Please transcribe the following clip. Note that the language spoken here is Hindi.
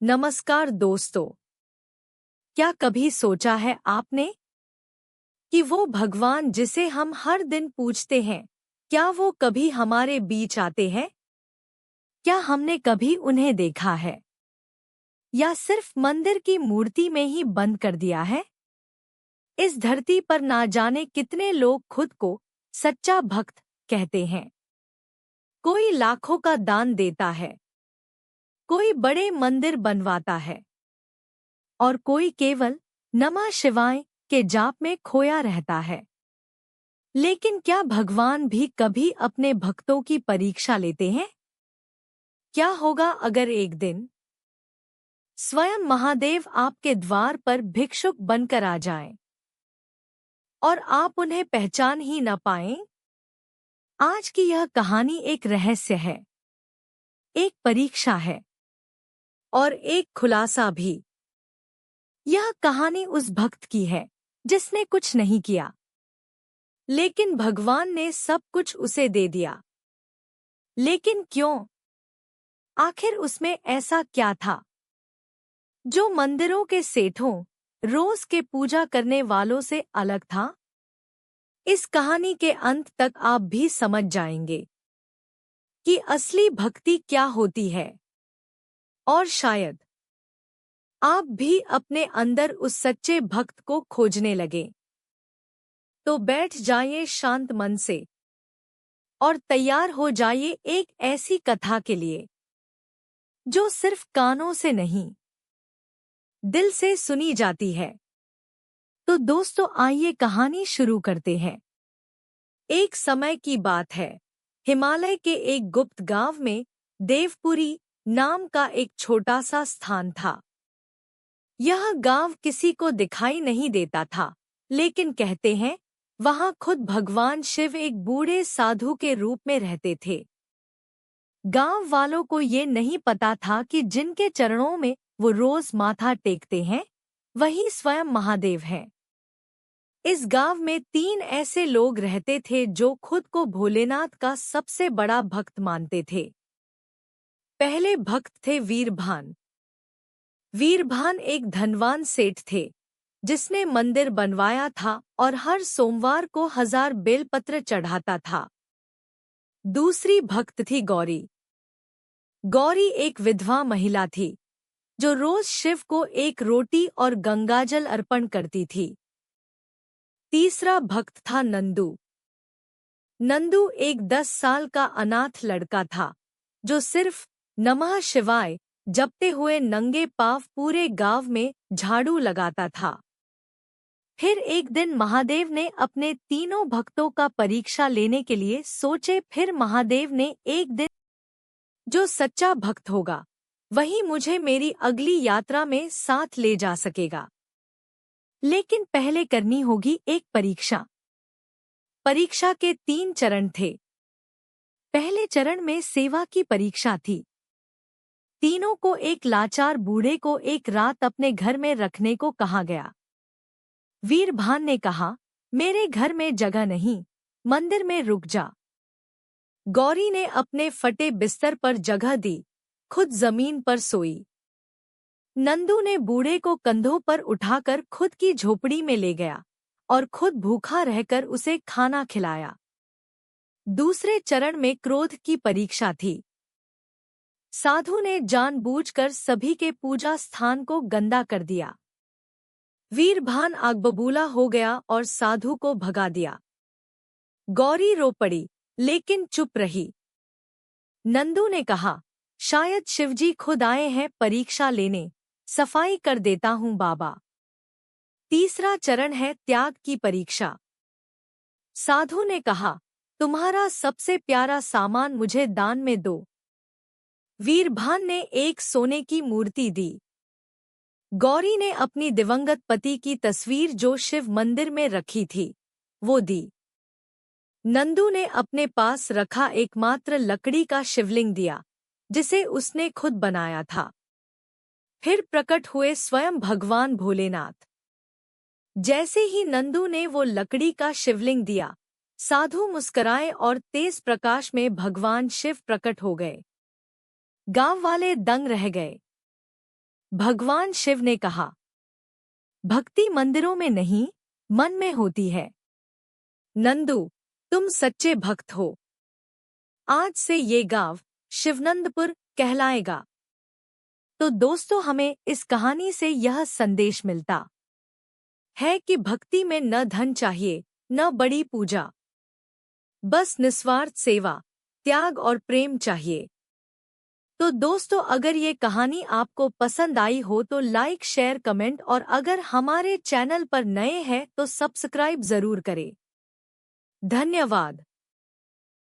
नमस्कार दोस्तों। क्या कभी सोचा है आपने कि वो भगवान जिसे हम हर दिन पूजते हैं, क्या वो कभी हमारे बीच आते हैं? क्या हमने कभी उन्हें देखा है या सिर्फ मंदिर की मूर्ति में ही बंद कर दिया है? इस धरती पर ना जाने कितने लोग खुद को सच्चा भक्त कहते हैं। कोई लाखों का दान देता है, कोई बड़े मंदिर बनवाता है और कोई केवल नमः शिवाय के जाप में खोया रहता है। लेकिन क्या भगवान भी कभी अपने भक्तों की परीक्षा लेते हैं? क्या होगा अगर एक दिन स्वयं महादेव आपके द्वार पर भिक्षुक बनकर आ जाएं और आप उन्हें पहचान ही न पाएं? आज की यह कहानी एक रहस्य है, एक परीक्षा है और एक खुलासा भी। यह कहानी उस भक्त की है जिसने कुछ नहीं किया, लेकिन भगवान ने सब कुछ उसे दे दिया। लेकिन क्यों? आखिर उसमें ऐसा क्या था जो मंदिरों के सेठों, रोज के पूजा करने वालों से अलग था? इस कहानी के अंत तक आप भी समझ जाएंगे कि असली भक्ति क्या होती है और शायद आप भी अपने अंदर उस सच्चे भक्त को खोजने लगे। तो बैठ जाइए शांत मन से और तैयार हो जाइए एक ऐसी कथा के लिए जो सिर्फ कानों से नहीं, दिल से सुनी जाती है। तो दोस्तों, आइए कहानी शुरू करते हैं। एक समय की बात है, हिमालय के एक गुप्त गांव में देवपुरी नाम का एक छोटा सा स्थान था। यह गांव किसी को दिखाई नहीं देता था, लेकिन कहते हैं वहां खुद भगवान शिव एक बूढ़े साधु के रूप में रहते थे। गांव वालों को ये नहीं पता था कि जिनके चरणों में वो रोज माथा टेकते हैं, वही स्वयं महादेव हैं। इस गांव में 3 ऐसे लोग रहते थे जो खुद को भोलेनाथ का सबसे बड़ा भक्त मानते थे। पहले भक्त थे वीरभान। वीरभान एक धनवान सेठ थे जिसने मंदिर बनवाया था और हर सोमवार को 1000 बेलपत्र चढ़ाता था। दूसरी भक्त थी गौरी। गौरी एक विधवा महिला थी जो रोज शिव को एक रोटी और गंगाजल अर्पण करती थी। तीसरा भक्त था नंदू। नंदू एक 10 साल का अनाथ लड़का था जो सिर्फ नमः शिवाय जपते हुए नंगे पांव पूरे गांव में झाड़ू लगाता था। फिर एक दिन महादेव ने अपने तीनों भक्तों का परीक्षा लेने के लिए सोचे। फिर महादेव ने एक दिन, जो सच्चा भक्त होगा वही मुझे मेरी अगली यात्रा में साथ ले जा सकेगा। लेकिन पहले करनी होगी एक परीक्षा। परीक्षा के 3 चरण थे। पहले चरण में सेवा की परीक्षा थी। तीनों को एक लाचार बूढ़े को एक रात अपने घर में रखने को कहा गया। वीरभान ने कहा, मेरे घर में जगह नहीं, मंदिर में रुक जा। गौरी ने अपने फटे बिस्तर पर जगह दी, खुद जमीन पर सोई। नंदू ने बूढ़े को कंधों पर उठाकर खुद की झोपड़ी में ले गया और खुद भूखा रहकर उसे खाना खिलाया। दूसरे चरण में क्रोध की परीक्षा थी। साधु ने जानबूझकर सभी के पूजा स्थान को गंदा कर दिया। वीरभान आग बबूला हो गया और साधु को भगा दिया। गौरी रो पड़ी लेकिन चुप रही। नंदू ने कहा, शायद शिवजी खुद आए हैं परीक्षा लेने, सफाई कर देता हूँ बाबा। तीसरा चरण है त्याग की परीक्षा। साधु ने कहा, तुम्हारा सबसे प्यारा सामान मुझे दान में दो। वीरभान ने एक सोने की मूर्ति दी। गौरी ने अपनी दिवंगत पति की तस्वीर जो शिव मंदिर में रखी थी, वो दी। नंदू ने अपने पास रखा एकमात्र लकड़ी का शिवलिंग दिया, जिसे उसने खुद बनाया था। फिर प्रकट हुए स्वयं भगवान भोलेनाथ। जैसे ही नंदू ने वो लकड़ी का शिवलिंग दिया, साधु मुस्कराए और तेज प्रकाश में भगवान शिव प्रकट हो गए। गांव वाले दंग रह गए। भगवान शिव ने कहा, भक्ति मंदिरों में नहीं, मन में होती है। नंदू, तुम सच्चे भक्त हो। आज से ये गांव शिवनंदपुर कहलाएगा। तो दोस्तों, हमें इस कहानी से यह संदेश मिलता है कि भक्ति में न धन चाहिए, न बड़ी पूजा, बस निस्वार्थ सेवा, त्याग और प्रेम चाहिए। तो दोस्तों, अगर ये कहानी आपको पसंद आई हो तो लाइक, शेयर, कमेंट और अगर हमारे चैनल पर नए हैं तो सब्सक्राइब जरूर करें। धन्यवाद।